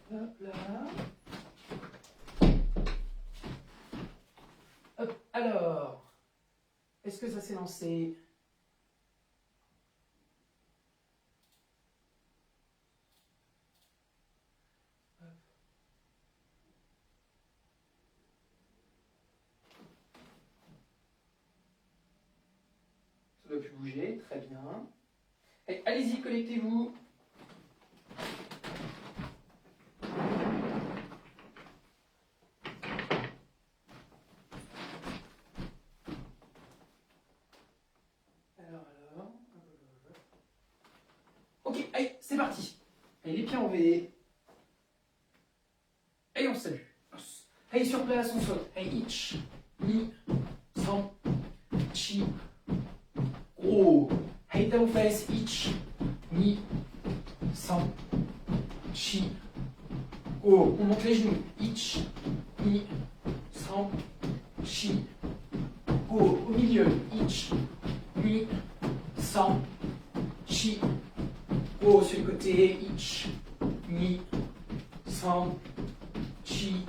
Hop là. Hop, alors, est-ce que ça s'est lancé? Ça doit plus bouger, très bien. Allez, allez-y, connectez-vous. Alors. Ok, allez, c'est parti. Allez, les pieds en V. Allez, on se salue. Allez, sur place, on saute. Allez, itch, ni, san, chi, gros. Allez, talon fesse, itch, ni, san, chi, gros. On monte les genoux. Itch, ni, san, chi, gros. Au milieu, itch, ni, san, chi, gros. Sur le côté, itch, ni, san, chi,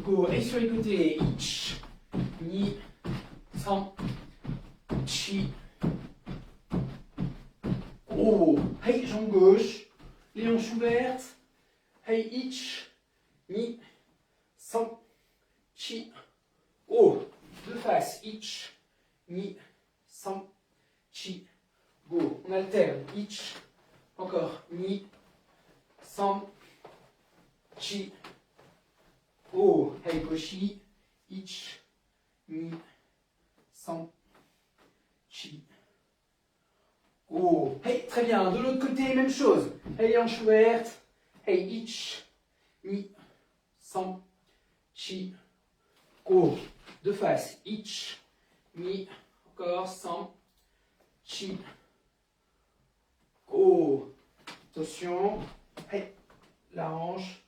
go. Et sur les côtés, itch, ni, san, chi, go. Hey, jambe gauche, les hanches ouvertes. Hey, itch, ni, san, chi, go. De face, itch, ni, san, chi, go. On alterne, itch, encore, ni, san, chi, go. Hey, koshi, itch, ni, san, chi, go. Hey, très bien. De l'autre côté, même chose. Hey, hanche ouverte. Hey, itch, ni, san, chi, go. De face, itch, ni, encore, san, chi, go. Attention. Hey, la hanche.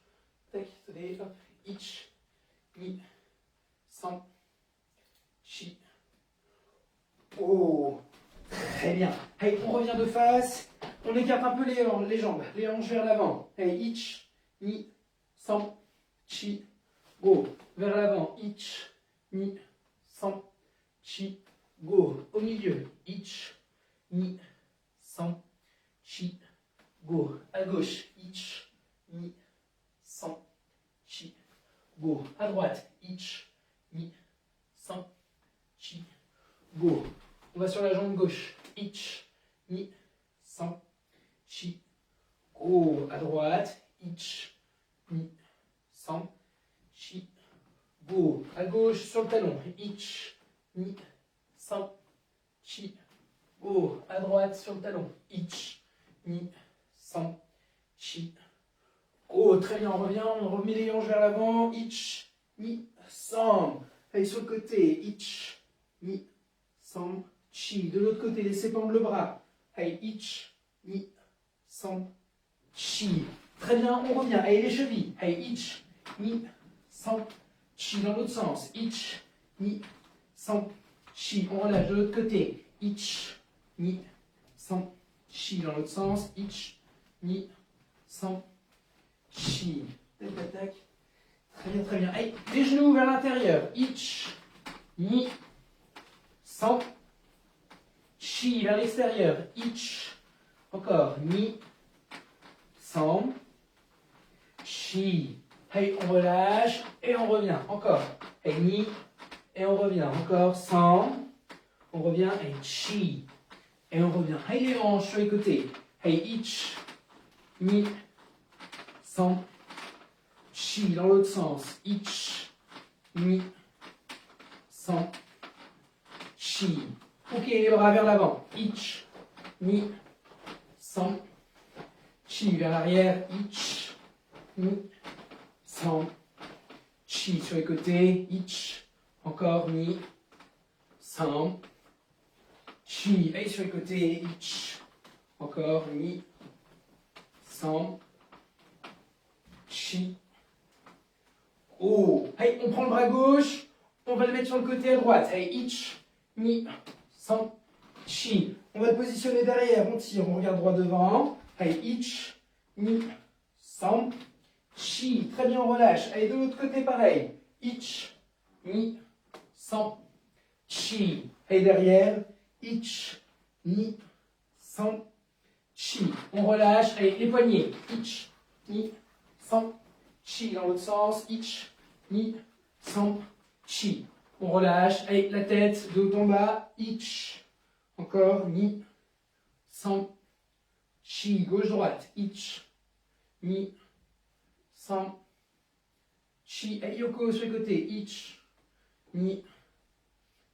Tac, attendez, hop. Itch, ni, san, chi, go. Très bien. Hey, on revient de face. On écarte un peu les jambes, les hanches vers l'avant. Hey, itch, ni, san, chi, go. Vers l'avant, itch, ni, san, chi, go. Au milieu, itch, ni, san, chi, go. À gauche, itch, ni, san, chi, go. À droite, itch, ni, san, chi, go. On va sur la jambe gauche. Itch, ni, san, chi, go. À droite. Itch, ni, san, chi, go. À gauche sur le talon. Itch, ni, san, chi, go. À droite sur le talon. Itch, ni, san, chi, go. Très bien, on revient. On remet les hanches vers l'avant. Itch, ni, san. Allez, sur le côté. Itch, ni, san, chi. De l'autre côté, laissez pendre le bras. Allez, itch, ni, san, chi. Très bien, on revient. Allez, les chevilles. Allez, itch, ni, san, chi. Dans l'autre sens. Itch, ni, san, chi. On relâche de l'autre côté. Itch, ni, san, chi. Dans l'autre sens. Itch, ni, san, chi. Tac, tac, tac. Très bien, très bien. Allez, les genoux vers l'intérieur. Itch, ni, san, chi vers l'extérieur. Itch. Encore. Ni. San. Chi. Hey, on relâche et on revient. Encore. Hey, ni. Et on revient. Encore. San. On revient. Hey, chi. Et on revient. Hey, les hanches sur les côtés. Hey, itch. Ni. San. Chi. Dans l'autre sens. Itch. Ni. San. Chi. Ok, les bras vers l'avant. Itch, ni, san, chi. Vers l'arrière. Itch, ni, san, chi. Sur les côtés. Itch, encore, ni, san, chi. Et sur les côtés. Itch, encore, ni, san, chi. Oh. Hey, on prend le bras gauche. On va le mettre sur le côté à droite. Hey, itch, ni, san, chi. On va le positionner derrière. On tire. On regarde droit devant. Hey, itch, ni, san, chi. Très bien, on relâche. Allez, de l'autre côté, pareil. Ich, ni, san, chi. Et derrière, ich, ni, san, chi. On relâche. Allez, les poignets. Ich, ni, san, chi. Dans l'autre sens. Ich, ni, san, chi. On relâche. Allez, la tête de haut en bas. Ich. Encore. Ni, san, chi. Gauche-droite. Ich, ni, san, chi. Et Yoko sur les côtés. Ich, ni,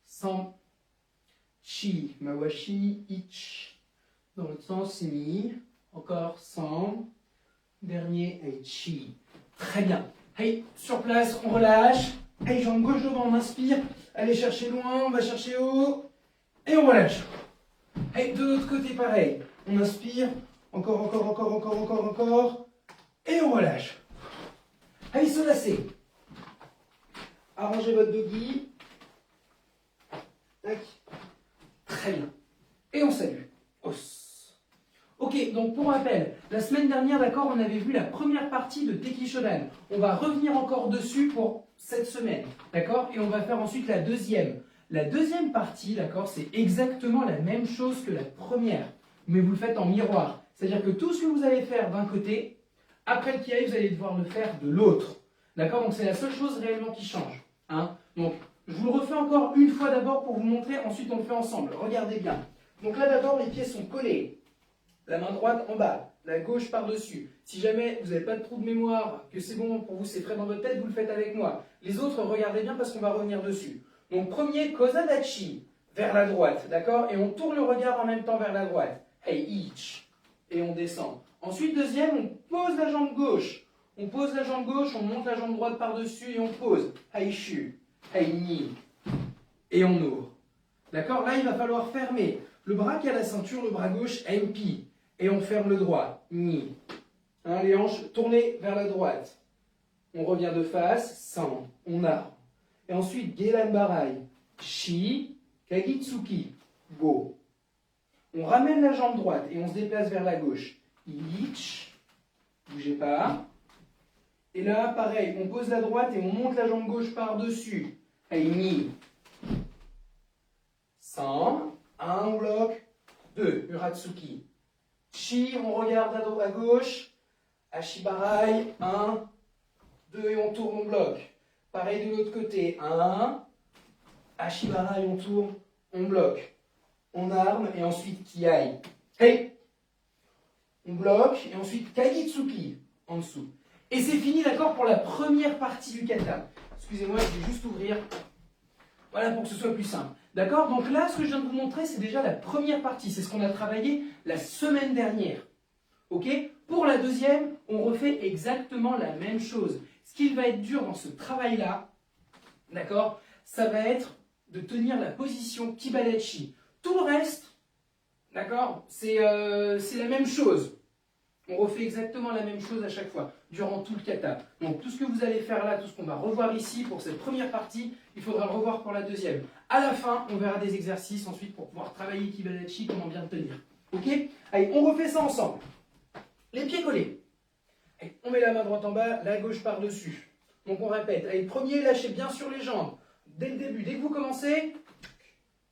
san, chi. Mawashi. Ich. Dans l'autre sens. Ni. Encore. San. Dernier. Et chi. Très bien. Hey, sur place, on relâche. Hey, jambe gauche devant, on inspire. Allez chercher loin, on va chercher haut. Et on relâche. Hey, de l'autre côté, pareil. On inspire. Encore, encore, encore, encore, encore, encore. Et on relâche. Allez, se lasser. Arrangez votre doggy. Tac. Très bien. Et on salue. Os. Ok, donc pour rappel, la semaine dernière, d'accord, on avait vu la première partie de Teki Shodan. On va revenir encore dessus pour cette semaine, d'accord? Et on va faire ensuite la deuxième. La deuxième partie, d'accord, c'est exactement la même chose que la première, mais vous le faites en miroir. C'est-à-dire que tout ce que vous allez faire d'un côté, après le kiai, vous allez devoir le faire de l'autre. D'accord? Donc c'est la seule chose réellement qui change. Hein? Donc je vous le refais encore une fois d'abord pour vous montrer, ensuite on le fait ensemble. Regardez bien. Donc là d'abord, les pieds sont collés. La main droite en bas, la gauche par-dessus. Si jamais vous n'avez pas de trou de mémoire, que c'est bon pour vous, c'est frais dans votre tête, vous le faites avec moi. Les autres, regardez bien parce qu'on va revenir dessus. Donc premier, Kozadachi, vers la droite, d'accord? Et on tourne le regard en même temps vers la droite. Hey, ich. Et on descend. Ensuite, deuxième, on pose la jambe gauche. On pose la jambe gauche, on monte la jambe droite par-dessus et on pose. Hey, shu. Hey, ni. Et on ouvre. D'accord? Là, il va falloir fermer le bras qui a la ceinture, le bras gauche, MP. Et on ferme le droit. Ni. Hein, les hanches tournées vers la droite. On revient de face. San. On arme. Et ensuite, Gelan Barai. Shi. Kagitsuki. Go. On ramène la jambe droite et on se déplace vers la gauche. Ich. Bougez pas. Et là, pareil, on pose la droite et on monte la jambe gauche par-dessus. Ni. San. Un bloc. Deux. Uratsuki. Chi, on regarde à gauche. Ashibarai, 1, 2 et on tourne, on bloque. Pareil de l'autre côté, 1. Ashibarai, on tourne, on bloque. On arme et ensuite Kiai. Hey! On bloque et ensuite Kagitsuki en dessous. Et c'est fini, d'accord, pour la première partie du kata. Excusez-moi, je vais juste ouvrir. Voilà, pour que ce soit plus simple. D'accord? Donc là, ce que je viens de vous montrer, c'est déjà la première partie. C'est ce qu'on a travaillé la semaine dernière. Ok? Pour la deuxième, on refait exactement la même chose. Ce qui va être dur dans ce travail-là, d'accord, ça va être de tenir la position Kibadachi. Tout le reste, d'accord, c'est la même chose. On refait exactement la même chose à chaque fois, durant tout le kata. Donc tout ce que vous allez faire là, tout ce qu'on va revoir ici pour cette première partie, il faudra le revoir pour la deuxième. À la fin, on verra des exercices ensuite pour pouvoir travailler Kibadachi, comment bien le tenir. Ok? Allez, on refait ça ensemble. Les pieds collés. Allez, on met la main droite en bas, la gauche par-dessus. Donc on répète. Allez, premier, lâchez bien sur les jambes. Dès le début, dès que vous commencez,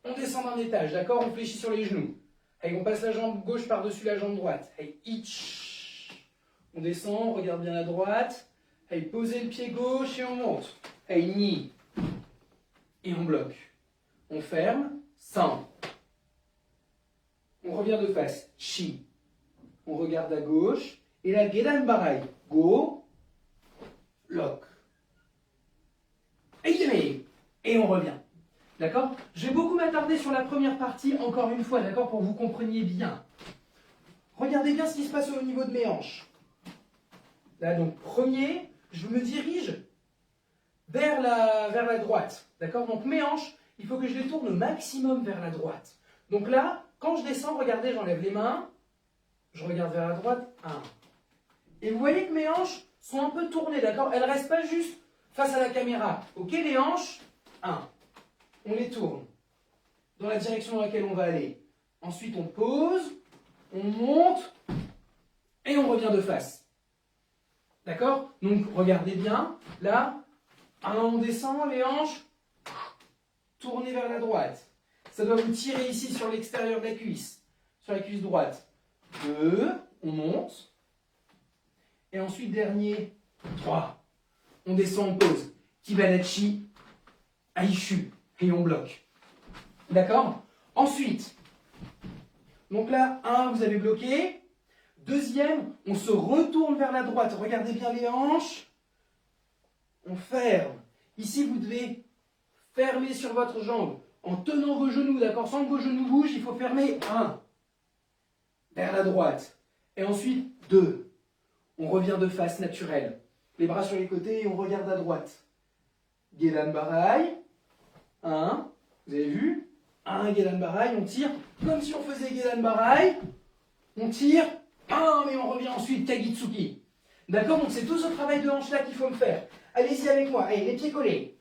on descend d'un étage, d'accord? On fléchit sur les genoux. Allez, on passe la jambe gauche par-dessus la jambe droite. Allez, ich. On descend, on regarde bien à droite. Allez, posez le pied gauche et on monte. Allez, ni. Et on bloque. On ferme, san. On revient de face, chi. On regarde à gauche. Et là, Gedan Barai. Go. Lock. Et on revient. D'accord? Je vais beaucoup m'attarder sur la première partie, encore une fois, d'accord, pour que vous compreniez bien. Regardez bien ce qui se passe au niveau de mes hanches. Là, donc, premier, je me dirige vers la droite. D'accord? Donc, mes hanches, il faut que je les tourne au maximum vers la droite. Donc là, quand je descends, regardez, j'enlève les mains. Je regarde vers la droite. 1. Et vous voyez que mes hanches sont un peu tournées, d'accord? Elles ne restent pas juste face à la caméra. Ok, les hanches, 1. On les tourne dans la direction dans laquelle on va aller. Ensuite, on pose, on monte et on revient de face. D'accord? Donc, regardez bien. Là, on descend, les hanches, tournez vers la droite. Ça doit vous tirer ici sur l'extérieur de la cuisse, sur la cuisse droite. 2, on monte. Et ensuite, dernier, 3. On descend, on pose. Kibanachi, Aishu. Et on bloque. D'accord? Ensuite, donc là, 1, vous avez bloqué. Deuxième, on se retourne vers la droite. Regardez bien les hanches. On ferme. Ici, vous devez fermer sur votre jambe en tenant vos genoux, d'accord? Sans que vos genoux bougent, il faut fermer. 1, vers la droite. Et ensuite, 2. On revient de face naturelle. Les bras sur les côtés et on regarde à droite. Gedan Barai. 1. Vous avez vu? 1, Gedan Barai. On tire comme si on faisait Gedan Barai. On tire. Mais on revient ensuite Kagitsuki. D'accord? Donc c'est tout ce travail de hanche là qu'il faut me faire. Allez-y avec moi. Allez, les pieds collés.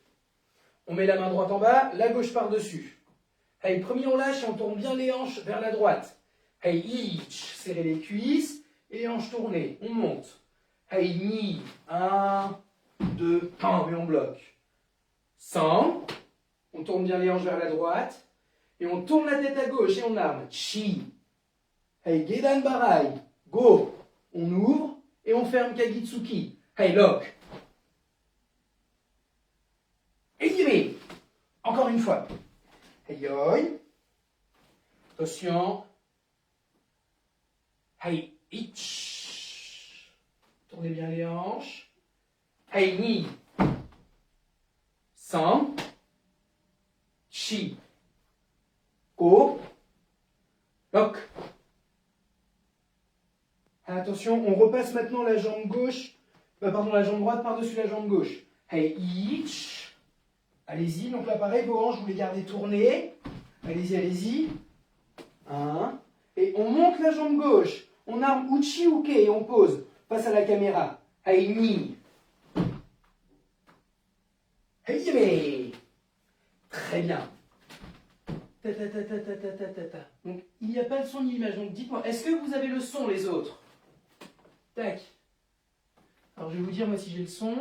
On met la main droite en bas, la gauche par-dessus. Allez, premier on lâche et on tourne bien les hanches vers la droite. Allez, ich, serrez les cuisses et les hanches tournées. On monte. Allez, ni. 1, 2, et on bloque. 100. On tourne bien les hanches vers la droite. Et on tourne la tête à gauche et on arme. Chi. Allez, Gedan Barai. Go. On ouvre et on ferme Kagitsuki. Allez, lock. Et yimé. Encore une fois. Hey, yoi. Attention. Hey, ich. Tournez bien les hanches. Hey, ni. 100. Chi. Go. Lock. Attention, on repasse maintenant la jambe gauche, la jambe droite par-dessus la jambe gauche. Hey, ich. Allez-y, donc là pareil, vos hanches, vous les gardez tournées. Allez-y, allez-y. 1. Et on monte la jambe gauche. On arme uchi uke et on pose face à la caméra. Hey, ni. Hey, yeme. Très bien. Ta, ta, ta, ta, ta, ta, ta, ta, ta. Donc, il n'y a pas de son ni l'image. Donc, dites-moi, est-ce que vous avez le son, les autres? Tac. Alors, je vais vous dire, moi, si j'ai le son.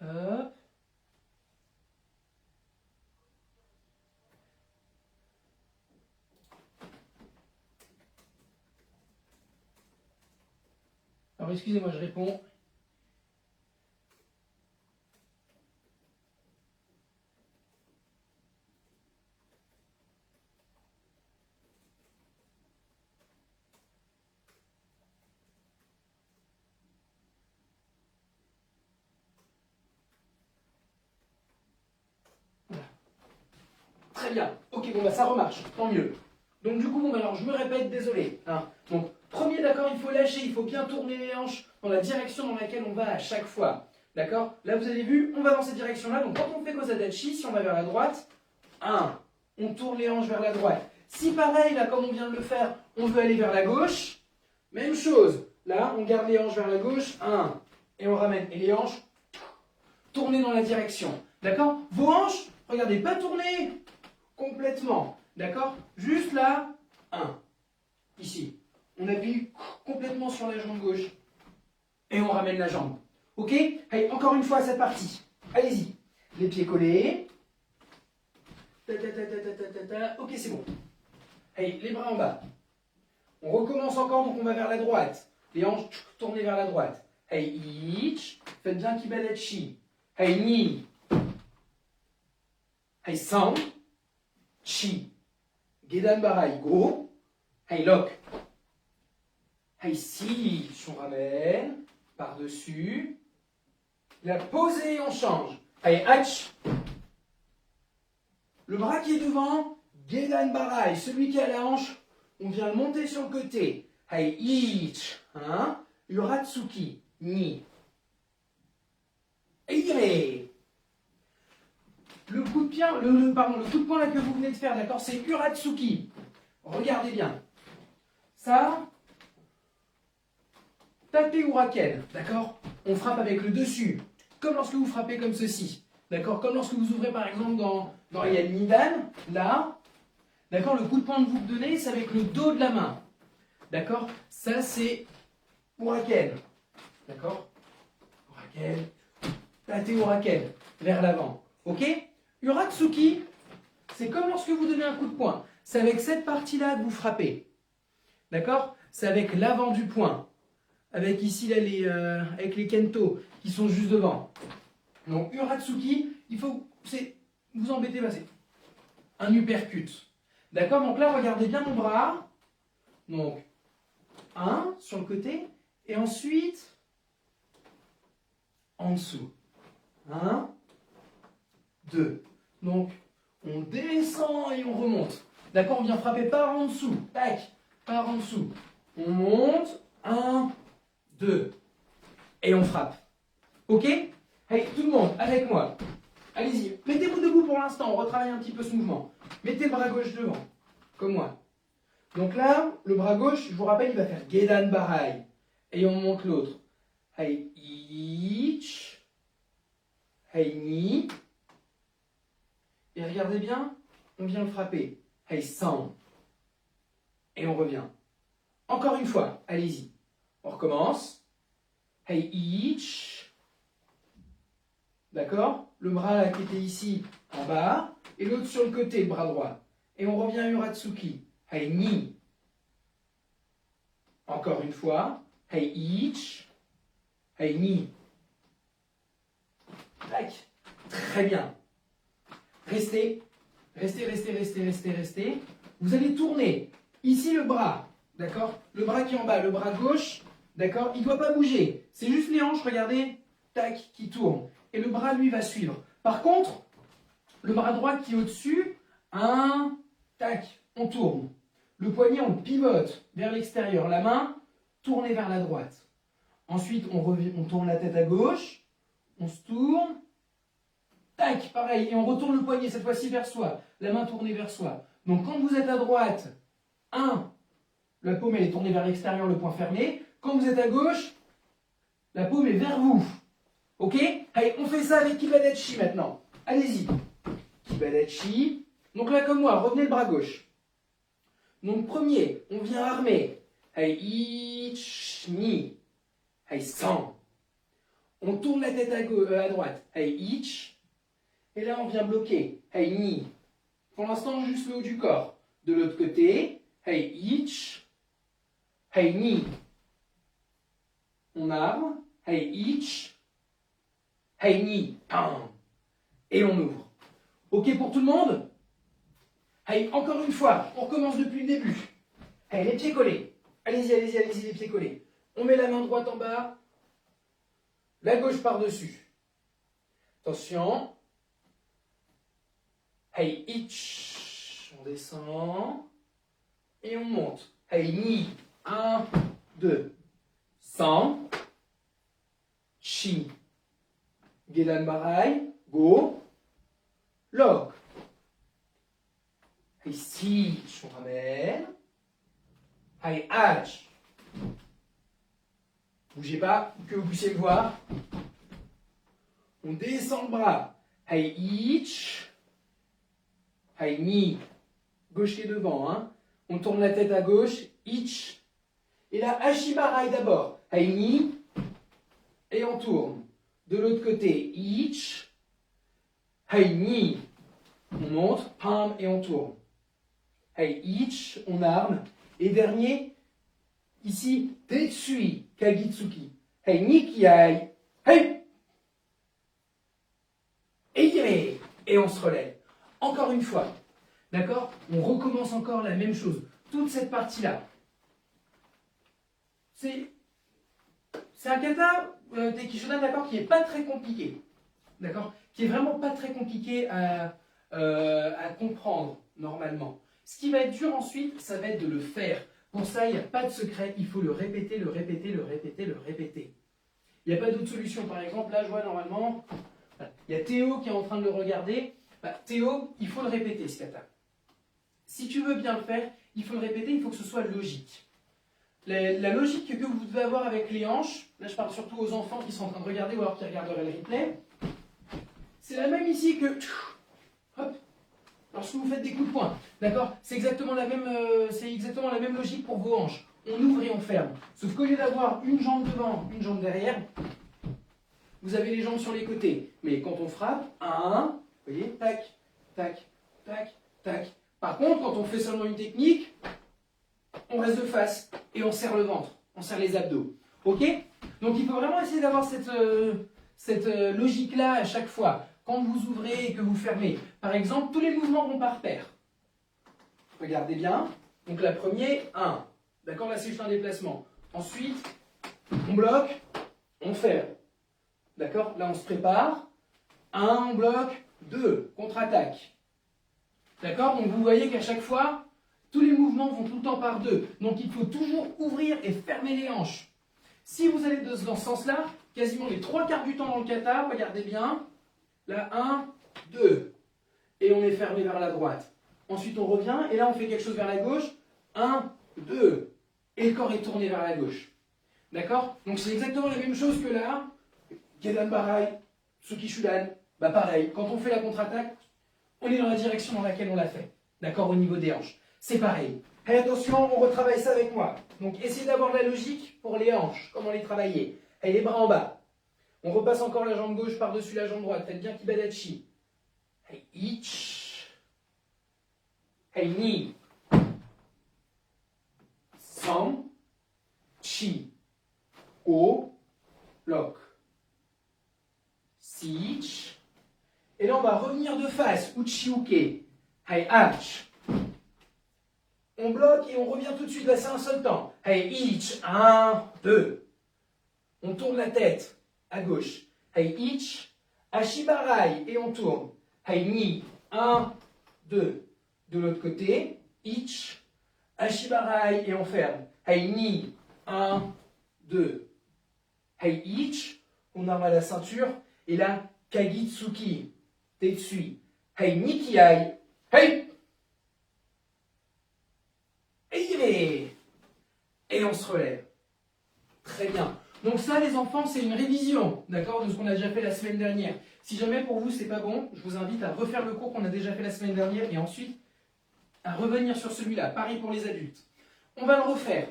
Hop. Alors, excusez-moi, je réponds. Très bien. Ok, bon, bah ça remarche. Tant mieux. Donc, du coup, bon, bah, alors, je me répète, désolé. Hein. Donc, premier, d'accord, il faut lâcher, il faut bien tourner les hanches dans la direction dans laquelle on va à chaque fois. D'accord? Là, vous avez vu, on va dans cette direction-là. Donc, quand on fait Kozadachi, si on va vers la droite, 1, on tourne les hanches vers la droite. Si pareil, là, comme on vient de le faire, on veut aller vers la gauche, même chose. Là, on garde les hanches vers la gauche, 1, et on ramène. Et les hanches, tourner dans la direction. D'accord? Vos hanches, regardez, pas tourner complètement. D'accord? Juste là, 1. Ici. On appuie complètement sur la jambe gauche. Et on ramène la jambe. Ok? Allez, encore une fois, cette partie. Allez-y. Les pieds collés. Ta, ta, ta, ta, ta, ta, ta, ta. Ok, c'est bon. Allez, les bras en bas. On recommence encore, donc on va vers la droite. Les hanches tournées vers la droite. Hey, ich. Faites bien Kibadachi. Hey, ni. Hey, san. Chi. Gedan Barai. Go. Hey, lock. Hey, si. On ramène. Par-dessus. La posée, on change. Hey, hach. Le bras qui est devant. Gedan Barai. Celui qui a la hanche, on vient le monter sur le côté. Hey, ich. Hein? Uratsuki. Ni. Eire. Le coup de pied, le coup de poing là que vous venez de faire, d'accord, c'est Uratsuki. Regardez bien. Ça, tapez Uraken, d'accord? On frappe avec le dessus, comme lorsque vous frappez comme ceci, d'accord? Comme lorsque vous ouvrez par exemple dans Yan Nidan, là, D'accord? Le coup de poing que vous donnez, c'est avec le dos de la main. D'accord? Ça, c'est Uraken. D'accord? Uraken. Tate Uraken. Vers l'avant. Ok? Uratsuki, c'est comme lorsque vous donnez un coup de poing. C'est avec cette partie-là que vous frappez. D'accord? C'est avec l'avant du poing. Avec ici, là, avec les kento qui sont juste devant. Donc, Uratsuki, il faut vous embêtez pas, c'est un uppercut. D'accord? Donc là, regardez bien mon bras. Donc, un sur le côté. Et ensuite, en dessous. 1, 2. Donc, on descend et on remonte. D'accord? On vient frapper par en dessous. Tac. Par en dessous. On monte. 1, 2. Et on frappe. Ok? Hey, tout le monde, avec moi. Allez-y. Mettez-vous debout pour l'instant. On retravaille un petit peu ce mouvement. Mettez le bras gauche devant. Comme moi. Donc là, le bras gauche, je vous rappelle, il va faire Gedan Barai. Et on monte l'autre. Hey, ich. Hey, ni. Et regardez bien, on vient le frapper. Hey, san. Et on revient. Encore une fois, allez-y. On recommence. Hey, ich. D'accord? Le bras là qui était ici, en bas. Et l'autre sur le côté, le bras droit. Et on revient à Uratsuki. Hey, ni. Encore une fois. Hey, ich. Hey, ni. Tac. Très bien. Restez. Restez, restez, restez, restez, restez. Vous allez tourner. Ici, le bras. D'accord? Le bras qui est en bas, le bras gauche. D'accord? Il ne doit pas bouger. C'est juste les hanches, regardez. Tac, qui tourne. Et le bras, lui, va suivre. Par contre, le bras droit qui est au-dessus. Tac, on tourne. Le poignet, on le pivote vers l'extérieur. La main, tournée vers la droite. Ensuite, on tourne la tête à gauche. On se tourne. Tac, pareil. Et on retourne le poignet, cette fois-ci vers soi. La main tournée vers soi. Donc, quand vous êtes à droite, la paume, elle est tournée vers l'extérieur, le poing fermé. Quand vous êtes à gauche, la paume est vers vous. Ok? Allez, on fait ça avec Kibadachi maintenant. Allez-y. Kibadachi. Donc là, comme moi, revenez le bras gauche. Donc, premier, on vient armer. Hey, ich, ni. Hey, san. On tourne la tête à droite. Hey, ich. Et là, on vient bloquer. Hey, ni. Pour l'instant, juste le haut du corps. De l'autre côté. Hey, ich. Hey, ni. On arme. Hey, ich. Hey, ni. Pam. Et on ouvre. Ok pour tout le monde? Hey, encore une fois, on recommence depuis le début. Hey, les pieds collés. Allez-y, allez-y, allez-y, les pieds collés. On met la main droite en bas. La gauche par-dessus. Attention. Hey, ich. On descend. Et on monte. Hey, ni. 1, 2. San. Chi. Gedan Barai. Go. Log. Hey, si. On ramène. Hey, H. Bougez pas, que vous puissiez me voir. On descend le bras. Hey, ich. Hey, ni. Gauche qui est devant. Hein. On tourne la tête à gauche. Ich. Et là, Hashibarai d'abord. Hey, ni. Et on tourne. De l'autre côté, ich. Hey, ni. On monte. Pam. Et on tourne. Hey, ich. On arme. Et dernier, ici, Tetsui Kagitsuki. Hey, Nikiai. Hey! Et on se relève. Encore une fois. D'accord? On recommence encore la même chose. Toute cette partie-là. C'est un kata Teikishodan, d'accord, qui n'est pas très compliqué. D'accord? Qui est vraiment pas très compliqué à comprendre, normalement. Ce qui va être dur ensuite, ça va être de le faire. Pour ça, il n'y a pas de secret. Il faut le répéter, le répéter, le répéter, le répéter. Il n'y a pas d'autre solution. Par exemple, là, je vois normalement, il y a Théo qui est en train de le regarder. Théo, il faut le répéter, ce kata. Si tu veux bien le faire, il faut le répéter, il faut que ce soit logique. La logique que vous devez avoir avec les hanches, là je parle surtout aux enfants qui sont en train de regarder ou alors qui regarderaient le replay, c'est la même ici que... Hop, lorsque vous faites des coups de poing. D'accord? C'est exactement la même logique pour vos hanches. On ouvre et on ferme. Sauf qu'au lieu d'avoir une jambe devant, une jambe derrière, vous avez les jambes sur les côtés. Mais quand on frappe, un, vous voyez, tac, tac, tac, tac. Par contre, quand on fait seulement une technique, on reste de face et on serre le ventre, on serre les abdos. Ok? Donc il faut vraiment essayer d'avoir cette logique-là à chaque fois. Quand vous ouvrez et que vous fermez. Par exemple, tous les mouvements vont par paire. Regardez bien. Donc la première, 1. D'accord? Là, c'est juste un déplacement. Ensuite, on bloque, on ferme. D'accord? Là, on se prépare. 1, on bloque. 2, contre-attaque. D'accord? Donc vous voyez qu'à chaque fois, tous les mouvements vont tout le temps par deux. Donc il faut toujours ouvrir et fermer les hanches. Si vous allez dans ce sens-là, quasiment les 3/4 du temps dans le kata, regardez bien. Là, 1, 2. Et on est fermé vers la droite. Ensuite, on revient. Et là, on fait quelque chose vers la gauche. 1, 2. Et le corps est tourné vers la gauche. D'accord? Donc, c'est exactement la même chose que là. Gedan Barai, Tsukishudan. Bah, pareil. Quand on fait la contre-attaque, on est dans la direction dans laquelle on l'a fait. D'accord? Au niveau des hanches. C'est pareil. Et attention, on retravaille ça avec moi. Donc, essayez d'avoir de la logique pour les hanches. Comment les travailler? Et les bras en bas. On repasse encore la jambe gauche par-dessus la jambe droite. Faites bien Kibadachi. Hey, ich. Hey, ni. San. Chi. O. Lock. Sich. Et là, on va revenir de face. Uchi uke. Hey, ach. On bloque et on revient tout de suite. Là, c'est un seul temps. Hey, ich. 1, 2. On tourne la tête. À gauche. Hey, ich, ashibarai, et on tourne. Hey, ni, 1, 2. De l'autre côté, ich, ashibarai, et on ferme. Hey, ni, 1, 2. Hey, ich, on arme à la ceinture, et là, kagitsuki, tetsui. Hey, nikiai, hey, et on se relève. Très bien. Donc ça, les enfants, c'est une révision, d'accord, de ce qu'on a déjà fait la semaine dernière. Si jamais pour vous, c'est pas bon, je vous invite à refaire le cours qu'on a déjà fait la semaine dernière et ensuite à revenir sur celui-là. Pareil pour les adultes. On va le refaire.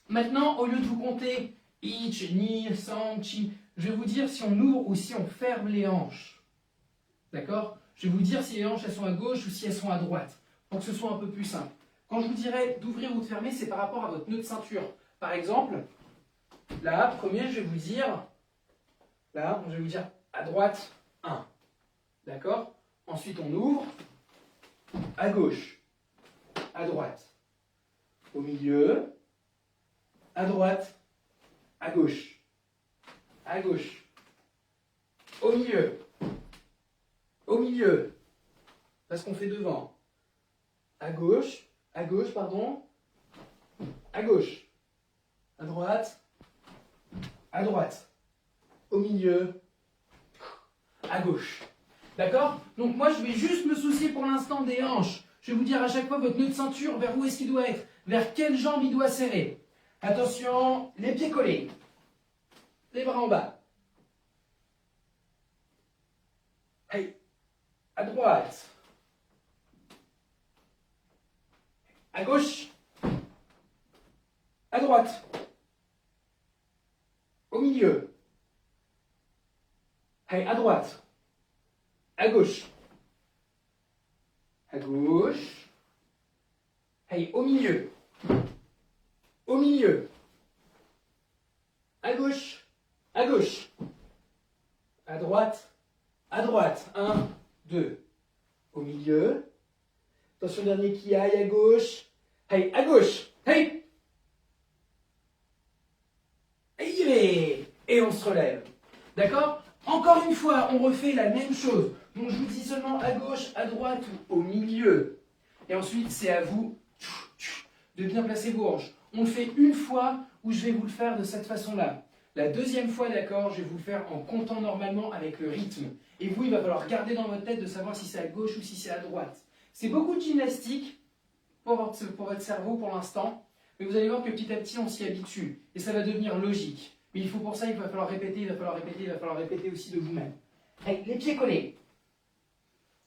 Maintenant, au lieu de vous compter ich, ni, san, chi, je vais vous dire si on ouvre ou si on ferme les hanches. D'accord? Je vais vous dire si les hanches elles sont à gauche ou si elles sont à droite, pour que ce soit un peu plus simple. Quand je vous dirais d'ouvrir ou de fermer, c'est par rapport à votre nœud de ceinture. Par exemple, là, premier, je vais vous dire, là, je vais vous dire à droite, 1. D'accord? Ensuite, on ouvre, à gauche, à droite, au milieu, à droite, à gauche, au milieu, parce qu'on fait devant, à gauche, pardon, à gauche, à droite, au milieu, à gauche. D'accord? Donc moi, je vais juste me soucier pour l'instant des hanches. Je vais vous dire à chaque fois votre nœud de ceinture, vers où est-ce qu'il doit être, vers quelle jambe il doit serrer. Attention, les pieds collés, les bras en bas. Hey, à droite, à gauche, à droite, au milieu. Hey, à droite, à gauche, hey, au milieu, à gauche, à droite, 1, 2, au milieu, attention dernier qui aille à gauche, hey, à gauche, hey, et on se relève, d'accord? Encore une fois, on refait la même chose. Donc je vous dis seulement à gauche, à droite ou au milieu. Et ensuite, c'est à vous de bien placer vos hanches. On le fait une fois où je vais vous le faire de cette façon-là. La deuxième fois, d'accord, je vais vous le faire en comptant normalement avec le rythme. Et vous, il va falloir garder dans votre tête de savoir si c'est à gauche ou si c'est à droite. C'est beaucoup de gymnastique pour votre cerveau pour l'instant. Mais vous allez voir que petit à petit, on s'y habitue. Et ça va devenir logique. Mais il faut pour ça, il va falloir répéter, il va falloir répéter aussi de vous-même. Hey, les pieds collés.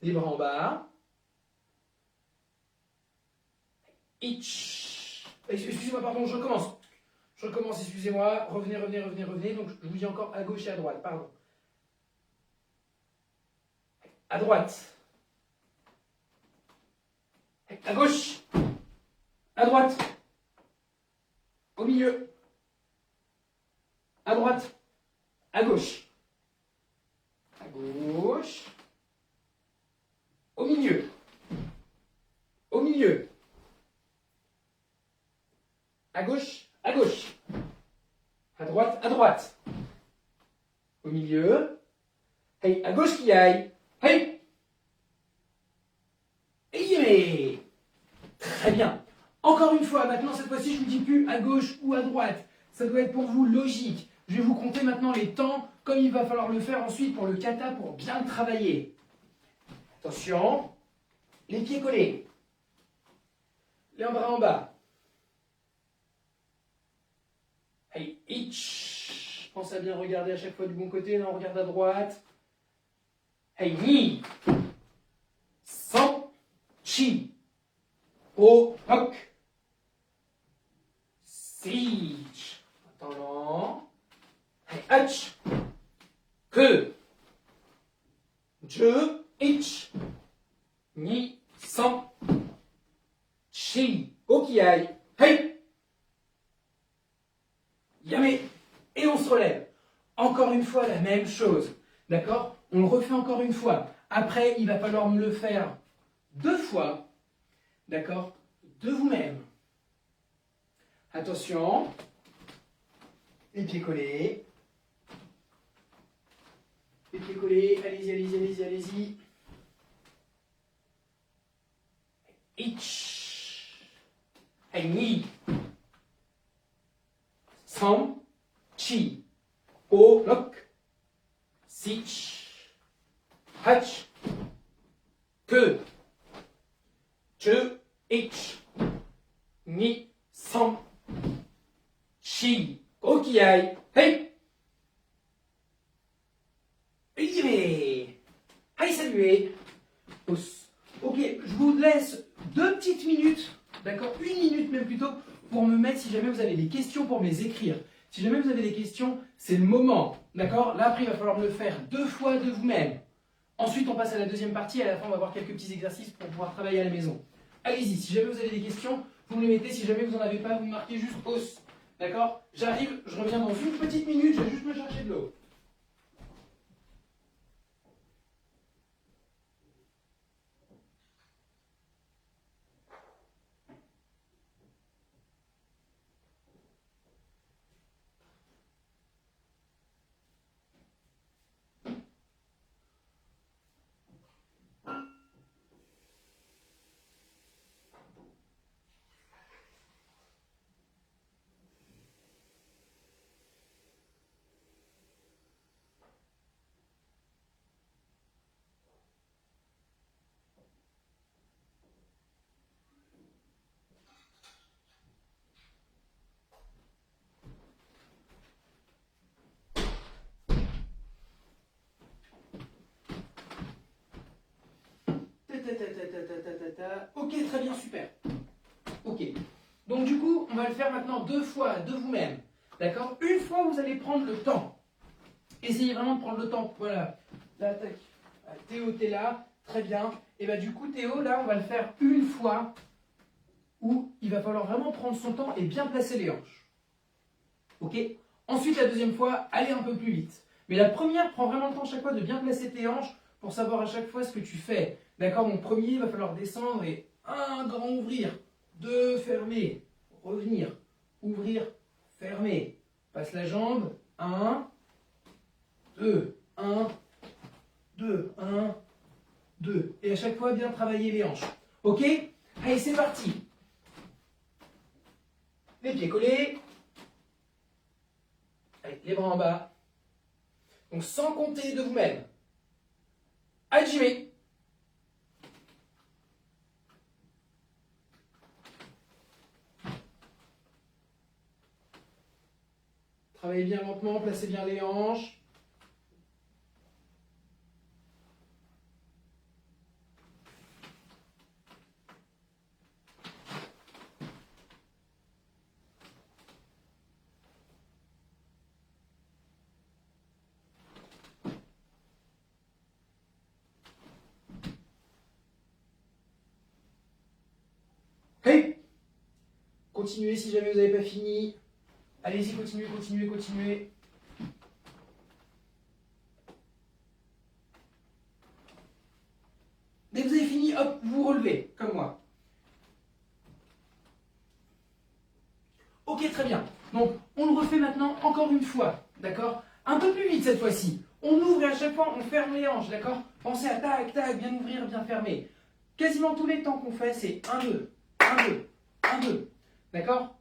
Les bras en bas. ich. Excusez-moi, pardon, je recommence. Je recommence, excusez-moi. Revenez, revenez, revenez, revenez. Donc, je vous dis encore à gauche et à droite, pardon. À droite. À gauche. À droite. Au milieu. À droite. À gauche. À gauche. Au milieu. Au milieu. À gauche. À gauche. À droite. À droite. Au milieu. Hey, à gauche qui aille. Hey. Hey. Très bien. Encore une fois, maintenant, cette fois-ci, je ne vous dis plus à gauche ou à droite. Ça doit être pour vous logique. Je vais vous compter maintenant les temps, comme il va falloir le faire ensuite pour le kata, pour bien le travailler. Attention, les pieds collés. Les bras en bas. Hey, ich. Pense à bien regarder à chaque fois du bon côté. Là, on regarde à droite. Hey, ni. San. Chi. O. Hok. Sich. Attendant. Hey, hach. Que. Je. Ich. Ni. San. Chi. Okiai. Hey. Yame. Et on se relève. Encore une fois, la même chose. D'accord? On le refait encore une fois. Après, il va falloir me le faire 2 fois. D'accord? De vous-même. Attention. Les pieds collés. Les pieds collés. Allez-y, allez-y, allez-y, allez-y. Ich. Hey, ni. Sam. Chi. O. Lok. Sich. Hach. Que. Je. Ich. Ni. Sam. Chi. Okiai. Hey. Hey. Hey, saluez. Ok, je vous laisse 2 petites minutes, d'accord, 1 minute même plutôt, pour me mettre, si jamais vous avez des questions, pour me les écrire. Si jamais vous avez des questions, c'est le moment, d'accord? Là, après, il va falloir me le faire 2 fois de vous-même. Ensuite, on passe à la deuxième partie, à la fin, on va voir quelques petits exercices pour pouvoir travailler à la maison. Allez-y, si jamais vous avez des questions, vous me les mettez, si jamais vous n'en avez pas, vous marquez juste hausse, d'accord? J'arrive, je reviens dans une petite minute, je vais juste me chercher de l'eau. Ok, très bien, super. Ok. Donc du coup, on va le faire maintenant 2 fois de vous-même. D'accord? Une fois, vous allez prendre le temps. Essayez vraiment de prendre le temps. Voilà. Là, tac. Théo, t'es là. Très bien. Et bien du coup, Théo, là, on va le faire une fois où il va falloir vraiment prendre son temps et bien placer les hanches. Ok? Ensuite, la deuxième fois, allez un peu plus vite. Mais la première, prends vraiment le temps chaque fois de bien placer tes hanches pour savoir à chaque fois ce que tu fais. D'accord? Donc premier, il va falloir descendre et un grand ouvrir, 2 fermer, revenir, ouvrir, fermer. Passe la jambe, 1, 2, 1, 2, 1, 2. Et à chaque fois, bien travailler les hanches. Ok? Allez, c'est parti. Les pieds collés. Allez, les bras en bas. Donc sans compter de vous-même. Hajime. Travaillez bien lentement, placez bien les hanches. continuez si jamais vous n'avez pas fini. Allez-y, continuez, continuez, continuez. Dès que vous avez fini, hop, vous vous relevez, comme moi. Ok, très bien. Donc, on le refait maintenant encore une fois, d'accord? Un peu plus vite cette fois-ci. On ouvre et à chaque fois, on ferme les hanches, d'accord? Pensez à tac, tac, bien ouvrir, bien fermer. Quasiment tous les temps qu'on fait, c'est 1, 2, 1, 2, 1, 2. D'accord?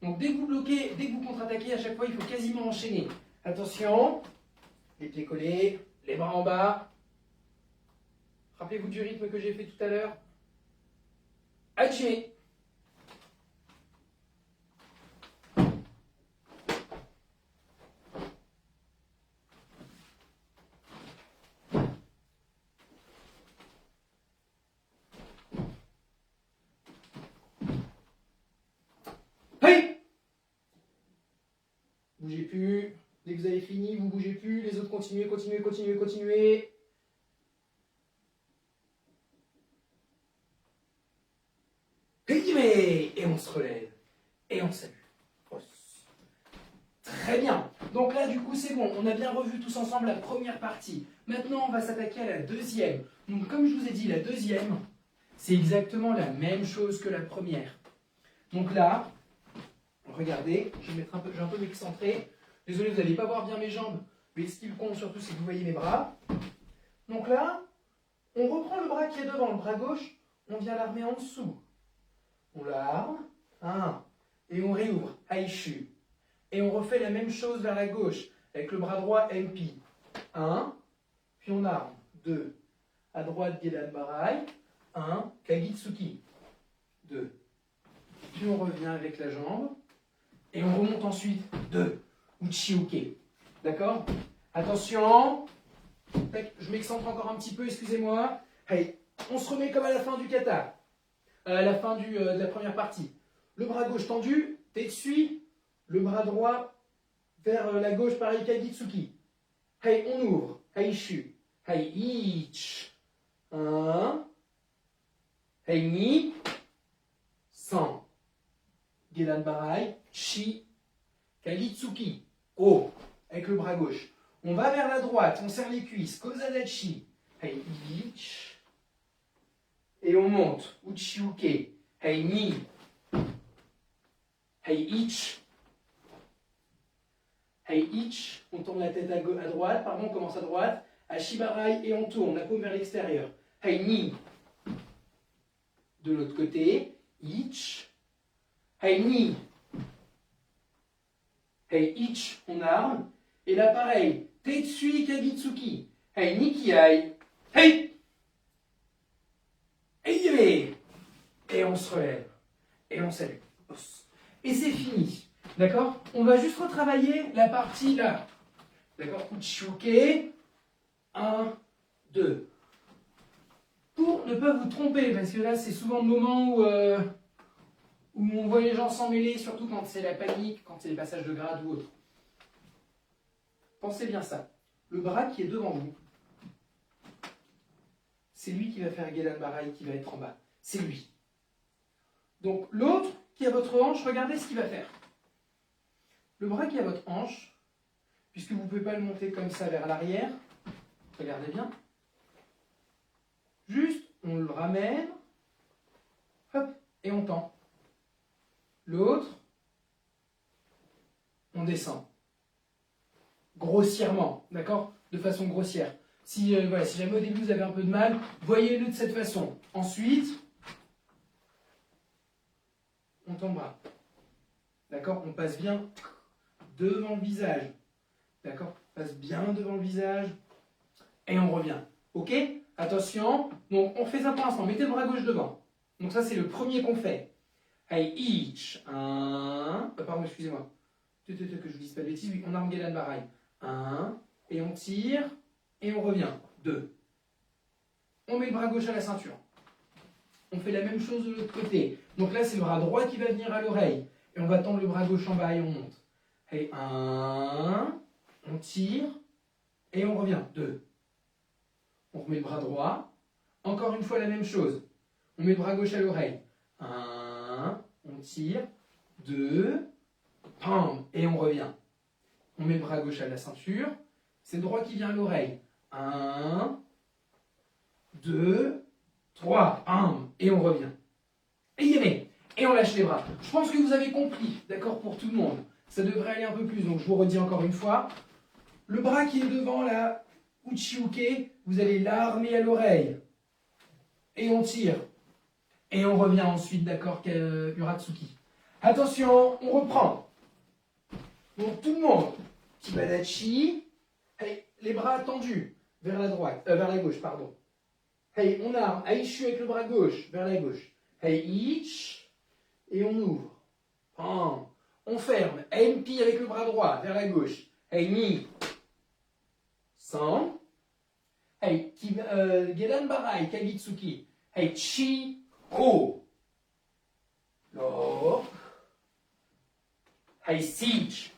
Donc, dès que vous bloquez, dès que vous contre-attaquez, à chaque fois, il faut quasiment enchaîner. Attention, les pieds collés, les bras en bas. Rappelez-vous du rythme que j'ai fait tout à l'heure. Hachis. Hey! Bougez plus. Dès que vous avez fini, vous bougez plus. Les autres, continuez, continuez, continuez, continuez. Et on se relève. Et on salue. Très bien. Donc là, du coup, c'est bon. On a bien revu tous ensemble la première partie. Maintenant, on va s'attaquer à la deuxième. Donc, comme je vous ai dit, la deuxième, c'est exactement la même chose que la première. Donc là, regardez, je vais un peu m'excentrer. Désolé, vous n'allez pas voir bien mes jambes. Mais ce qui compte surtout, c'est que vous voyez mes bras. Donc là, on reprend le bras qui est devant, le bras gauche. On vient l'armer en dessous. On l'arme. 1. Et on réouvre. Haïchu. Et on refait la même chose vers la gauche, avec le bras droit MP. 1, puis on arme. 2. À droite, Gedan Barai. 1, Kagitsuki. 2. Puis on revient avec la jambe. Et on remonte ensuite. 2. Uchiuke. D'accord? Attention. Je m'excentre encore un petit peu, excusez-moi. Hey, on se remet comme à la fin du kata. À la fin de la première partie. Le bras gauche tendu, Tetsui. Le bras droit vers la gauche, pareil, Kagitsuki. Hey, on ouvre. Haïchu. Hey, ich. 1. Hey, ni. 100. Gedan Barai. Chi. Kagitsuki. Oh. Avec le bras gauche. On va vers la droite. On serre les cuisses. Kozadachi. Hey, ich. Et on monte. Uchiuke. Hey, ni. Hey, ich. Hey, ich, on tourne la tête à droite, pardon, on commence à droite, à Shibarai et on tourne, la paume vers l'extérieur. Hey, ni. De l'autre côté, ich. Hey, ni. Hey, ich, on arme. Et là, pareil, Tetsui Kagitsuki. Hey, ni kiai. Hey. Hey, et on se relève. Et on salue. Et c'est fini. D'accord? On va juste retravailler la partie là. D'accord? Uchiuke. 1, 2. Pour ne pas vous tromper, parce que là, c'est souvent le moment où on voit les gens s'en mêler, surtout quand c'est la panique, quand c'est les passages de grade ou autre. Pensez bien ça. Le bras qui est devant vous, c'est lui qui va faire Gedan Barai, qui va être en bas. C'est lui. Donc l'autre qui a votre hanche, regardez ce qu'il va faire. Le bras qui a votre hanche, puisque vous ne pouvez pas le monter comme ça vers l'arrière, regardez bien. Juste, on le ramène, hop, et on tend. L'autre, on descend. Grossièrement, d'accord? De façon grossière. Si jamais au début vous avez un peu de mal, voyez-le de cette façon. Ensuite, on tend le bras. D'accord? On passe bien devant le visage. D'accord? On passe bien devant le visage. Et on revient. Ok? Attention. Donc, on fait ça pour l'instant. Mettez le bras gauche devant. Donc, ça, c'est le premier qu'on fait. Hey, each. 1. Pardon, excusez-moi. Que je ne vous dise pas de bêtises. Oui, on arme Gedan Barai. 1. Et on tire. Et on revient. 2. On met le bras gauche à la ceinture. On fait la même chose de l'autre côté. Donc là, c'est le bras droit qui va venir à l'oreille. Et on va tendre le bras gauche en bas et on monte. Et 1, on tire, et on revient. 2. On remet le bras droit. Encore une fois la même chose. On met le bras gauche à l'oreille. 1, on tire, 2, pam, et on revient. On met le bras gauche à la ceinture. C'est le droit qui vient à l'oreille. 1, 2, 3, pam, et on revient. Et y aller. Et on lâche les bras. Je pense que vous avez compris, d'accord, pour tout le monde. Ça devrait aller un peu plus, donc je vous redis encore une fois. Le bras qui est devant la Uchi-uke, vous allez l'armer à l'oreille. Et on tire. Et on revient ensuite, d'accord, Uratsuki. Attention, on reprend. Donc tout le monde, Kibadachi, hey, les bras tendus vers la droite, vers la gauche, pardon. Hey, on arme, Aishu avec le bras gauche, vers la gauche. Hey, Ich, et on ouvre. Pam. On ferme, MP avec le bras droit, vers la gauche. Hey, Ni, San. Hey, Gedan Barai, Kagitsuki. Hey, Chi, Ko. Lo. Hey, Siege.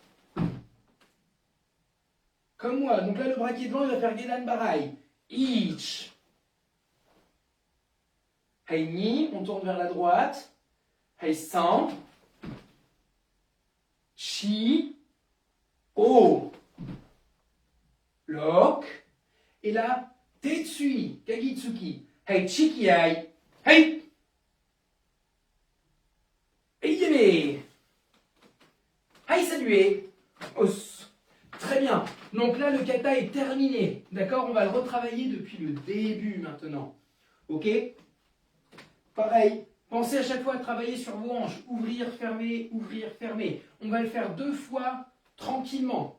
Comme moi. Donc là, le bras qui est devant, il va faire Gedan Barai. Ich. Hey, Ni, on tourne vers la droite. Hey, San. Chi. O. Lock. Et là, Tetsui, Kagitsuki. Hey, Chikiai. Hey. Et yémé. Hey, saluez. Os. Très bien. Donc là, le kata est terminé. D'accord? On va le retravailler depuis le début maintenant. Ok? Pareil. Pensez à chaque fois à travailler sur vos hanches. Ouvrir, fermer, ouvrir, fermer. On va le faire 2 fois tranquillement.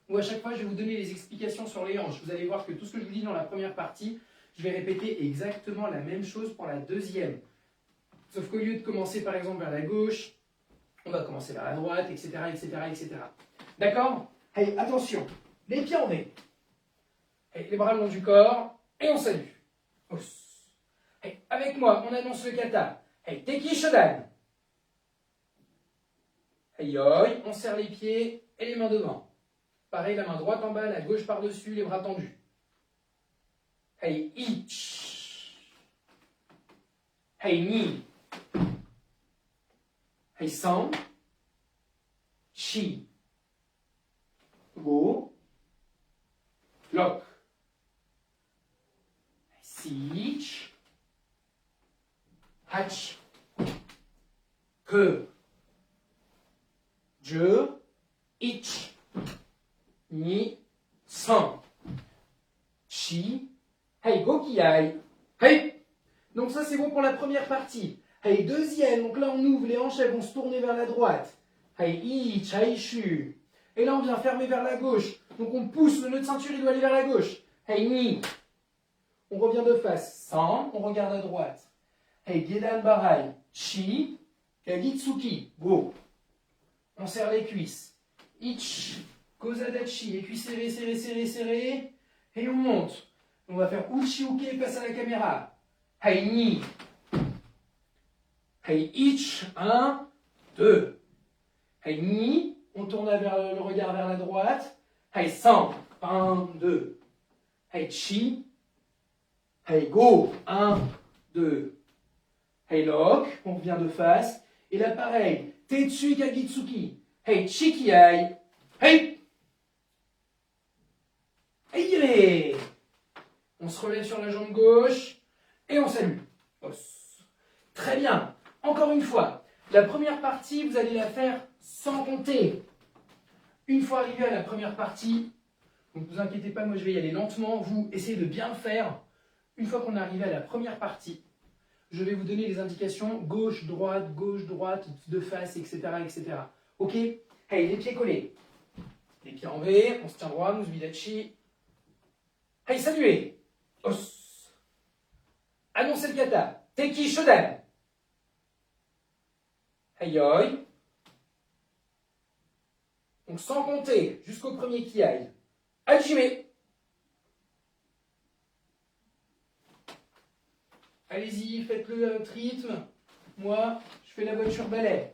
Ou à chaque fois, je vais vous donner les explications sur les hanches. Vous allez voir que tout ce que je vous dis dans la première partie, je vais répéter exactement la même chose pour la deuxième. Sauf qu'au lieu de commencer par exemple vers la gauche, on va commencer vers la droite, etc. etc., etc. D'accord? Allez, attention. Les pieds en V. Allez, les bras le long du corps. Et on salue. Allez, avec moi, on annonce le kata. Allez, Teki Shodan. Allez, yoi, on serre les pieds et les mains devant. Pareil, la main droite en bas, la gauche par-dessus, les bras tendus. Hey, ich. Hey, ni. Hey, san. Chi. Go. Lock. Sich. Hach. Que. Je. Ich. Ni, san, chi, hey, gokiai, hey. Donc ça c'est bon pour la première partie. Hey, deuxième, donc là on ouvre, les hanches elles vont se tourner vers la droite. Hey, ich, haishu. Et là on vient fermer vers la gauche. Donc on pousse, le nœud de ceinture il doit aller vers la gauche. Hey, ni. On revient de face, san, on regarde à droite. Hey, gedan barai, chi, kagitsuki, go. On serre les cuisses. Ich. Kozadachi, les cuisses serrées, serrées, serrées, serrées. Et on monte. On va faire Uchi-uke face à la caméra. Hey, ni. Hey, ich. 1, 2. Hey, ni. On tourne vers le regard vers la droite. Hey, san. 1, 2. Hey, chi. Hey, go. 1, 2. Hey, lock. On revient de face. Et là, pareil. Tetsu kagitsuki. Hey, chikiai. Hey. Et on se relève sur la jambe gauche et on salue. Très bien. Encore une fois, la première partie, vous allez la faire sans compter. Une fois arrivé à la première partie, donc ne vous inquiétez pas, moi je vais y aller lentement. Vous essayez de bien le faire. Une fois qu'on est arrivé à la première partie, je vais vous donner les indications gauche, droite, de face, etc. etc. Ok? Hey, les pieds collés. Les pieds en V, on se tient droit, Musubidachi. Hey, saluez. Os. Annoncez le kata. Teki Shodan. Hey, yoi. Donc sans compter jusqu'au premier qui aille. Hajime. Allez-y, faites-le à votre rythme. Moi, je fais la voiture balai.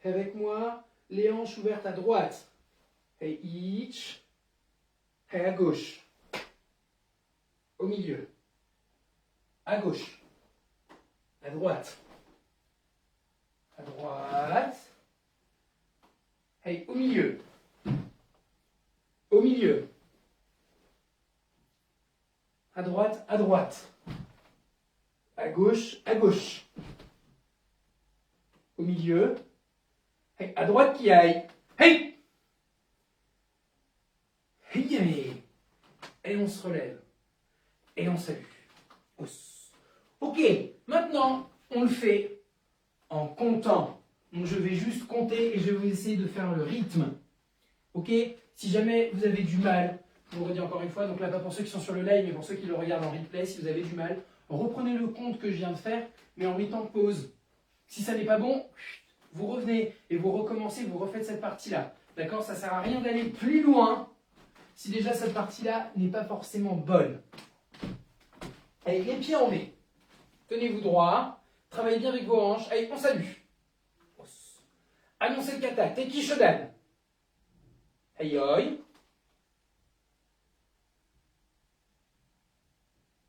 Avec moi, les hanches ouvertes à droite. Et each. Et à gauche. Au milieu. À gauche. À droite. À droite. Et au milieu. Au milieu. À droite, à droite. À gauche, à gauche. Au milieu. Hey, à droite qui aille. Hey! Hey! Et on se relève. Et on salue. Ok, maintenant, on le fait en comptant. Donc je vais juste compter et je vais vous essayer de faire le rythme. Ok? Si jamais vous avez du mal, je vous le redis encore une fois, donc là pas pour ceux qui sont sur le live, mais pour ceux qui le regardent en replay, si vous avez du mal, reprenez le compte que je viens de faire, mais en mettant pause. Si ça n'est pas bon, vous revenez et vous recommencez, vous refaites cette partie-là. D'accord? Ça ne sert à rien d'aller plus loin si déjà cette partie-là n'est pas forcément bonne. Allez, les pieds en V. Tenez-vous droit. Travaillez bien avec vos hanches. Allez, on salue. Annoncez le kata. Teki Shodan. Hey, oi.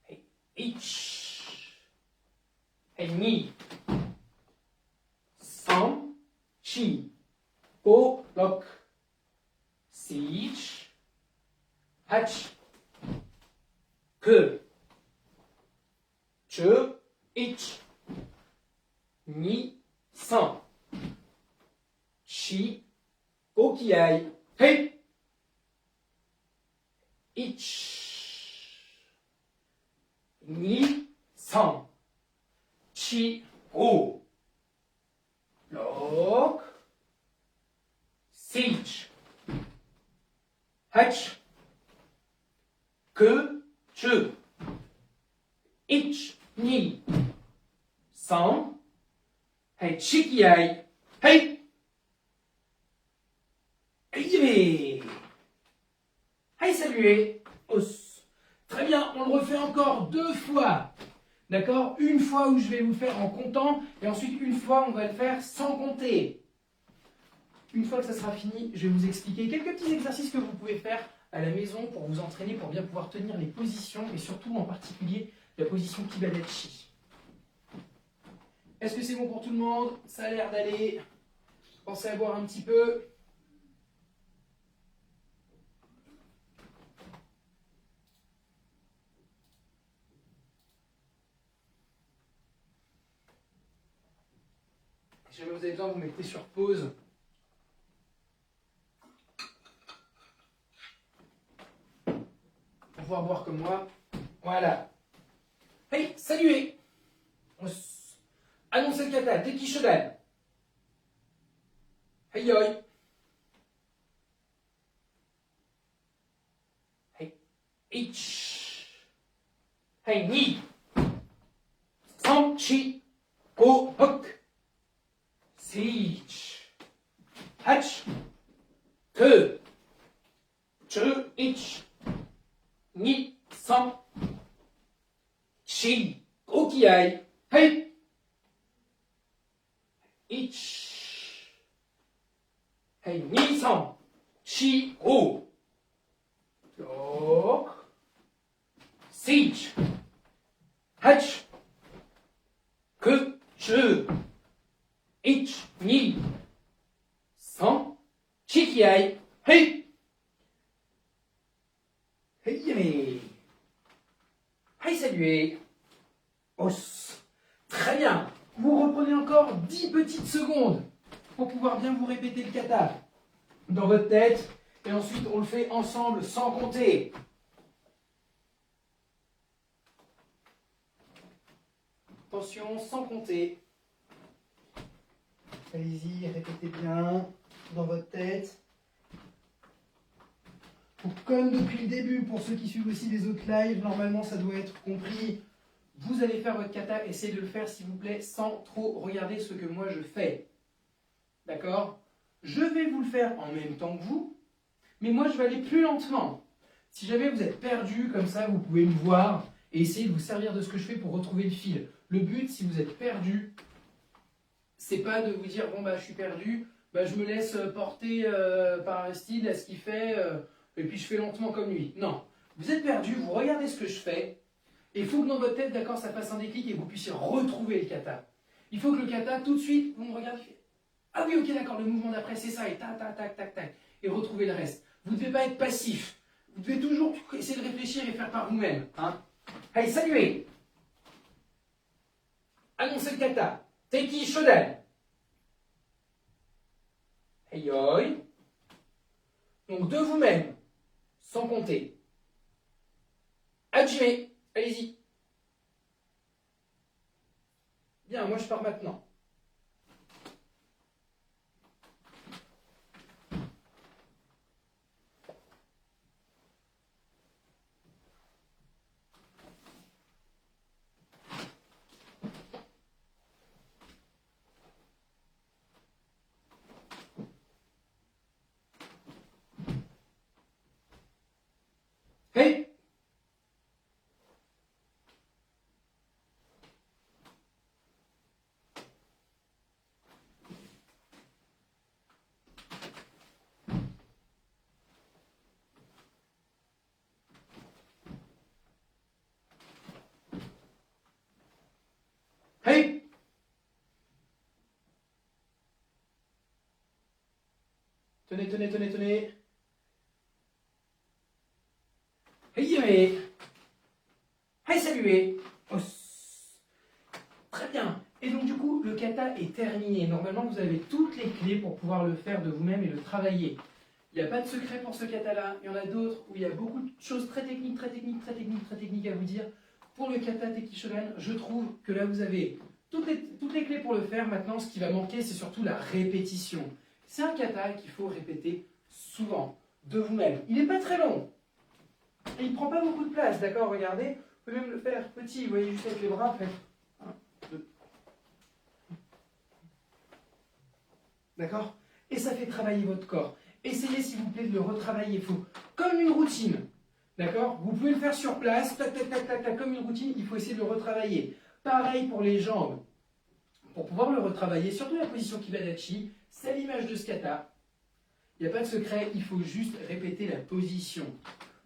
Hey, ich. Hey, ni. San. Chi. Go, lock. Sich. Hach. Que. Che. Ich. Ni. San. Chi. Okiai. Hey. Ich. Ni. San. Chi. O. Lock. Sich. Hach. Que. Che. Ich. Ni. San. Hey. Chikiai. Hey. Hey, saluez. Os. Très bien, on le refait encore 2 fois. D'accord? Une fois où je vais vous faire en comptant, et ensuite une fois on va le faire sans compter. Une fois que ça sera fini, je vais vous expliquer quelques petits exercices que vous pouvez faire à la maison pour vous entraîner, pour bien pouvoir tenir les positions, et surtout en particulier la position Kibadachi. Est-ce que c'est bon pour tout le monde? Ça a l'air d'aller. Pensez à boire un petit peu. Si jamais vous avez besoin, vous mettez sur pause. Pour pouvoir boire comme moi. Voilà. Hey, saluez. Annoncez le kata. Teki Shodan. Hey, yoi. Hey, ich. Hey, ni. San, chi. Go, hook. Sich. Hach. Que. Che, ich. Ni, san. Chi. Okiai. Hey. Ich. Hey, ni, san. Chi, o. Lock. Sich. Hach. Que. Che. Ich, ni. San. Chikiai. Hey. Hey, hey, saluez. Os. Très bien. Vous reprenez encore 10 petites secondes pour pouvoir bien vous répéter le kata dans votre tête. Et ensuite, on le fait ensemble sans compter. Attention, sans compter. Allez-y, répétez bien dans votre tête. Donc, comme depuis le début, pour ceux qui suivent aussi les autres lives, normalement ça doit être compris. Vous allez faire votre kata, essayez de le faire s'il vous plaît sans trop regarder ce que moi je fais. D'accord? Je vais vous le faire en même temps que vous, mais moi je vais aller plus lentement. Si jamais vous êtes perdu comme ça, vous pouvez me voir et essayer de vous servir de ce que je fais pour retrouver le fil. Le but, si vous êtes perdu, c'est pas de vous dire, bon, bah, je suis perdu, bah, je me laisse porter par Aristide à ce qu'il fait, et puis je fais lentement comme lui. Non, vous êtes perdu, vous regardez ce que je fais, et il faut que dans votre tête, d'accord, ça fasse un déclic et que vous puissiez retrouver le kata. Il faut que le kata, tout de suite, vous me regardez, ah oui, ok, d'accord, le mouvement d'après, c'est ça, et tac, tac, tac, tac, tac, et retrouver le reste. Vous ne devez pas être passif. Vous devez toujours essayer de réfléchir et faire par vous-même. Hein. Allez, saluez. Annoncez le kata. Teki Shodan. Hey, oi. Donc, de vous-même, sans compter. Hajime. Allez-y. Bien, moi je pars maintenant. Hey. Hey. Tenez, tenez, tenez, tenez. Hey, hey. Hey, saluez. Oh, très bien. Et donc du coup, le kata est terminé. Normalement, vous avez toutes les clés pour pouvoir le faire de vous-même et le travailler. Il n'y a pas de secret pour ce kata-là. Il y en a d'autres où il y a beaucoup de choses très techniques, très techniques, très techniques, très techniques à vous dire. Pour le kata Teki Shodan, je trouve que là, vous avez toutes les clés pour le faire. Maintenant, ce qui va manquer, c'est surtout la répétition. C'est un kata qu'il faut répéter souvent, de vous-même. Il n'est pas très long. Et il ne prend pas beaucoup de place, d'accord? Regardez, vous pouvez même le faire petit, vous voyez, juste avec les bras, faites 1, 2. D'accord? Et ça fait travailler votre corps. Essayez, s'il vous plaît, de le retravailler. Il faut, comme une routine, d'accord? Vous pouvez le faire sur place, tac, tac, tac, tac, tac, comme une routine, il faut essayer de le retravailler. Pareil pour les jambes. Pour pouvoir le retravailler, surtout la position Kibadachi, c'est l'image de ce kata. Il n'y a pas de secret, il faut juste répéter la position.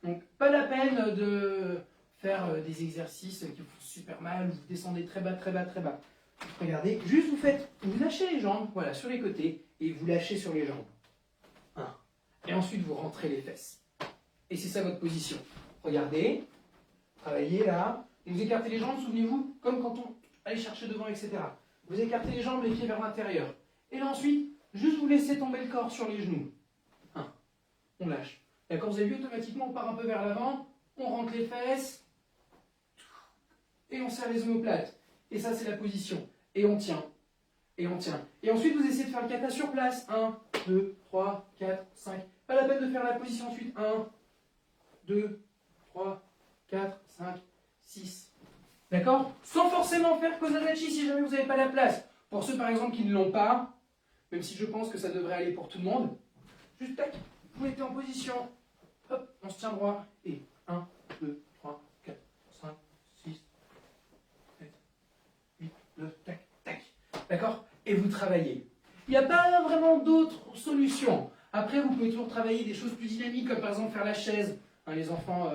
Donc, pas la peine de faire des exercices qui vous font super mal, vous descendez très bas, très bas, très bas. Regardez, juste vous lâchez les jambes, voilà, sur les côtés, et vous lâchez sur les jambes. 1. Et ensuite, vous rentrez les fesses. Et c'est ça votre position. Regardez, travaillez là, vous écartez les jambes, souvenez-vous, comme quand on allait chercher devant, etc. Vous écartez les jambes, les pieds vers l'intérieur. Et là ensuite, juste vous laissez tomber le corps sur les genoux. 1. On lâche. D'accord, vous avez vu, automatiquement, on part un peu vers l'avant, on rentre les fesses, et on serre les omoplates. Et ça, c'est la position. Et on tient. Et on tient. Et ensuite, vous essayez de faire le kata sur place. 1, 2, 3, 4, 5. Pas la peine de faire la position ensuite. 1, 2, 3, 4, 5, 6. D'accord? Sans forcément faire Kozadachi si jamais vous n'avez pas la place. Pour ceux, par exemple, qui ne l'ont pas, même si je pense que ça devrait aller pour tout le monde, juste tac, vous mettez en position. Hop, on se tient droit. Et 1, 2, 3, 4, 5, 6, 7, 8, 9, tac, tac. D'accord? Et vous travaillez. Il n'y a pas vraiment d'autres solutions. Après, vous pouvez toujours travailler des choses plus dynamiques, comme par exemple faire la chaise. Hein, les enfants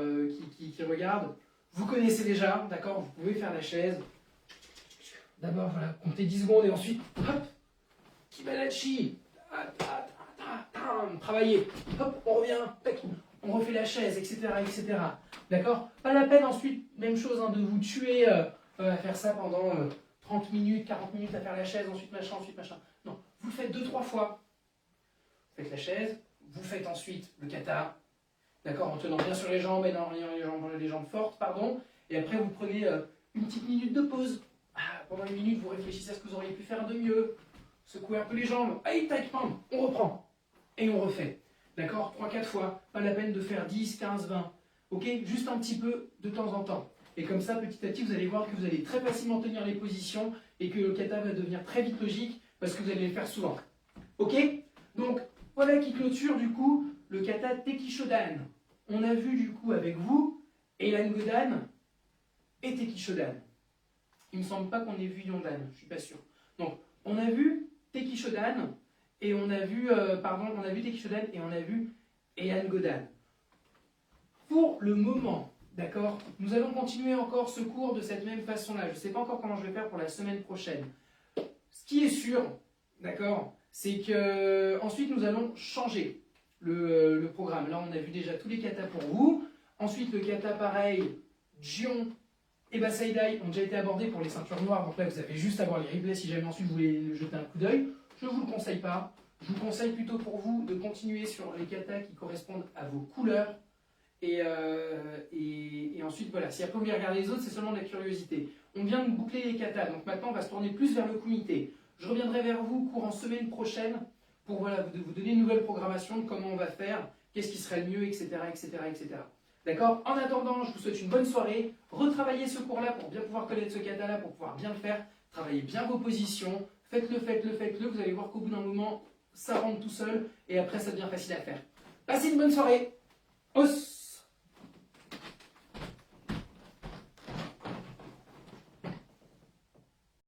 qui regardent, vous connaissez déjà, d'accord? Vous pouvez faire la chaise. D'abord, voilà, comptez 10 secondes et ensuite, hop, Kibadachi. Travaillez. Hop, on revient, tac, on refait la chaise, etc., etc. D'accord? Pas la peine ensuite, même chose, hein, de vous tuer à faire ça pendant 30 minutes, 40 minutes à faire la chaise, ensuite machin, ensuite machin. Non, vous le faites 2-3 fois. Vous faites la chaise, vous faites ensuite le kata, d'accord, en tenant bien sur les jambes et en ayant les jambes fortes, pardon. Et après, vous prenez une petite minute de pause. Pendant une minute, vous réfléchissez à ce que vous auriez pu faire de mieux. Secouez un peu les jambes. Aïe, tac, pam, on reprend. Et on refait. D'accord? 3-4 fois. Pas la peine de faire 10, 15, 20. Ok? Juste un petit peu de temps en temps. Et comme ça, petit à petit, vous allez voir que vous allez très facilement tenir les positions et que le kata va devenir très vite logique parce que vous allez le faire souvent. Ok? Donc, voilà qui clôture du coup le kata Teki Shodan. On a vu du coup avec vous Eilan Godan et Teki Shodan. Il ne me semble pas qu'on ait vu Yondan, je ne suis pas sûr. Donc, On a vu Tekishodan et on a vu, Tekishodan et on a vu Heian Godan. Pour le moment, d'accord, nous allons continuer encore ce cours de cette même façon-là. Je ne sais pas encore comment je vais faire pour la semaine prochaine. Ce qui est sûr, d'accord, c'est que ensuite nous allons changer le programme. Là, on a vu déjà tous les katas pour vous. Ensuite, le kata pareil, Jion et Basaidai ont déjà été abordés pour les ceintures noires. Donc là, vous avez juste à voir les replays si jamais ensuite vous voulez jeter un coup d'œil. Je ne vous le conseille pas. Je vous conseille plutôt pour vous de continuer sur les katas qui correspondent à vos couleurs. Et ensuite, voilà, si après vous voulez regarder les autres, c'est seulement de la curiosité. On vient de boucler les katas, donc maintenant on va se tourner plus vers le kumité. Je reviendrai vers vous courant semaine prochaine pour voilà, vous donner une nouvelle programmation de comment on va faire, qu'est-ce qui serait le mieux, etc. etc., etc. D'accord? En attendant, je vous souhaite une bonne soirée. Retravaillez ce cours-là pour bien pouvoir connaître ce kata-là, pour pouvoir bien le faire. Travaillez bien vos positions. Faites-le, faites-le, faites-le. Vous allez voir qu'au bout d'un moment, ça rentre tout seul et après, ça devient facile à faire. Passez une bonne soirée. Os!